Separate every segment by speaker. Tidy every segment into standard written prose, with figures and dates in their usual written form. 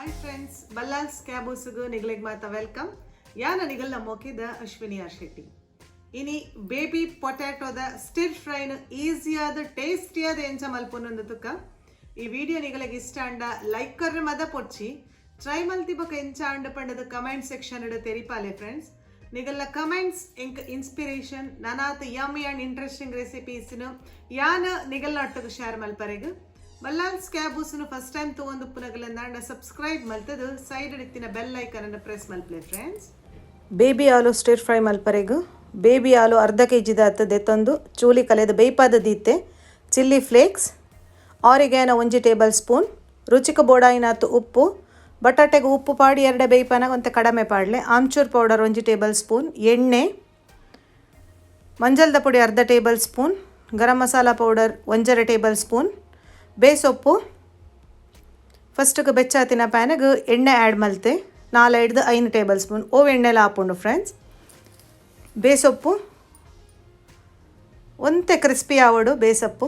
Speaker 1: Hi friends, Balance Cabosugu Nigalig Mata welcome. Yana Nigal Namokida Ashwini Asheti. Ini baby potato the stir fry easy the tasty the encha malpununduka. Ee video nigalige istanda like karre mada pochi try maltibaka encha and pandada comment section ida teripale friends. Nigalla comments inspiration nanata yummy and interesting recipes yana nigalla attu share malparegu. Balance Cabosugu first time ತಗೊಂಡು ಪುನಗಲಂದ subscribe ಮಲ್ತದು side ಇತ್ತಿನ bell icon ಅನ್ನು press ಮಲ್ಪ್ಲೆ friends. Baby ಆಲೂ stir fry ಮಲ್ಪರೆಗು baby ಆಲೂ ಅರ್ಧ ಕೆಜಿ ದಾತ ದೆತ್ತೊಂದು ಚೂಲಿ ಕಲೆದ ಬೇಯ್ಪಾದ ದೀತೆ chilli flakes oregano 1 tablespoon ರುಚಿಕ ಬೋಡಾಯಿನಾತು ಉಪ್ಪು ಬಟಾಟೆಗೆ ಉಪ್ಪು ಪಾಡಿ ಎರಡೆ ಬೇಯ್ಪಾನಾಗ ಒಂತೆ ಕಡಿಮೆ ಪಾಡಲೆ ಆಮ್ಚೂರ್ ಪೌಡರ್ 1 ಟೇಬಲ್ ಸ್ಪೂನ್ ಎಣ್ಣೆ ಮಂಜಲ್ದ ಪುಡಿ ಅರ್ಧ tablespoon garam masala powder 1 tablespoon ಬೇಸೊಪ್ಪು ಫಸ್ಟ್ಗೆ ಬೆಚ್ಚಾತಿನ ಪ್ಯಾನಿಗೆ ಎಣ್ಣೆ ಆ್ಯಡ್ ಮಲ್ತೆ 4-5 ಟೇಬಲ್ ಸ್ಪೂನ್ ಓವ್ ಎಣ್ಣೆಲ್ಲ ಹಾಕೊಂಡು ಫ್ರೆಂಡ್ಸ್. ಬೇಸೊಪ್ಪು ಒಂತೆ ಕ್ರಿಸ್ಪಿ ಆವಡು ಬೇಸೊಪ್ಪು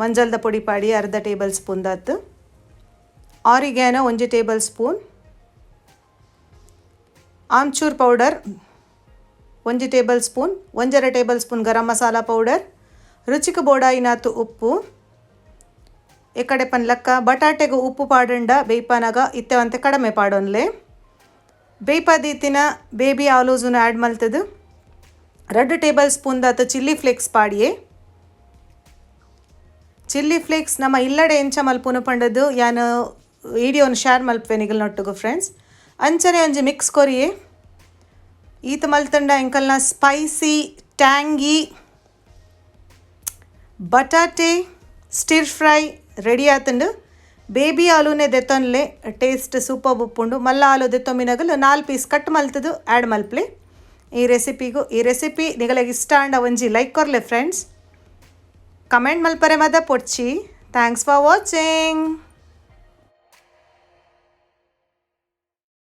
Speaker 1: ಮಂಜಲ್ದ ಪುಡಿ ಪಾಡಿ ಅರ್ಧ ಟೇಬಲ್ ಸ್ಪೂನ್ ದಾತು ಆರಿಗ್ಯಾನೋ 1 ಟೇಬಲ್ ಸ್ಪೂನ್ ಆಮ್ಚೂರ್ powder 1 tablespoon 1 tablespoon garam masala powder ರುಚಿಕ ಬೋಡಾಯಿನಾತು ಉಪ್ಪು ಈ ಕಡೆ ಪನ್ಲಕ್ಕ ಬಟಾಟೆಗೆ ಉಪ್ಪು ಪಾಡಂಡ ಬೇಯ್ಪಾನಾಗ ಇತ್ತೆವಂತೆ ಕಡಿಮೆ ಪಾಡೋನ್ಲೆ ಬೇಯ್ಪಾದೀತಿನ ಬೇಬಿ ಆಲೂಸನ್ನು ಆ್ಯಡ್ ಮಲ್ತದು 2 ಟೇಬಲ್ ಸ್ಪೂನ್ ದಾತ ಚಿಲ್ಲಿ ಫ್ಲೇಕ್ಸ್ ಪಾಡಿಯೇ ಚಿಲ್ಲಿ ಫ್ಲೇಕ್ಸ್ ನಮ್ಮ ಇಲ್ಲಡೆ ಎಂಚ ಮಲ್ಪುನು ಪಂಡದು ಯಾನು ವಿಡಿಯೋನ ಶೇರ್ ಮಲ್ಪೆ ನಿಗಲ್ನೊಟ್ಟಿಗೂ ಫ್ರೆಂಡ್ಸ್ ಅಂಚನೆ ಒಂಜಿ ಮಿಕ್ಸ್ ಕೊರಿಯೇ ಈತ ಮಲ್ತಂಡ ಎಂಕಲ್ನ ಸ್ಪೈಸಿ ಟ್ಯಾಂಗಿ ಬಟಾಟೆ ಸ್ಟಿರ್ ಫ್ರೈ ರೆಡಿ ಆತಂಡು. ಬೇಬಿ ಆಲೂನೇ ದೆತ್ತೊನ್ಲೆ ಟೇಸ್ಟ್ ಸೂಪರ್ ಉಪ್ಪುಂಡು ಮಲ್ಲ ಆಲೂ ದೆತ್ತೊಮ್ಮಿನಗಲು 4 ಪೀಸ್ ಕಟ್ ಮಲ್ತದು ಆ್ಯಡ್ ಮಲ್ಪ್ಲೆ ಈ ರೆಸಿಪಿ ನಿಗಳಿಗೆ ಇಷ್ಟ ಅಂಡ ಒಂಜಿ ಲೈಕ್ ಕೊರ್ಲೆ ಫ್ರೆಂಡ್ಸ್ ಕಮೆಂಟ್ ಮಲ್ಪರೆ ಮದ ಪೊಡ್ಚಿ. Thanks for watching.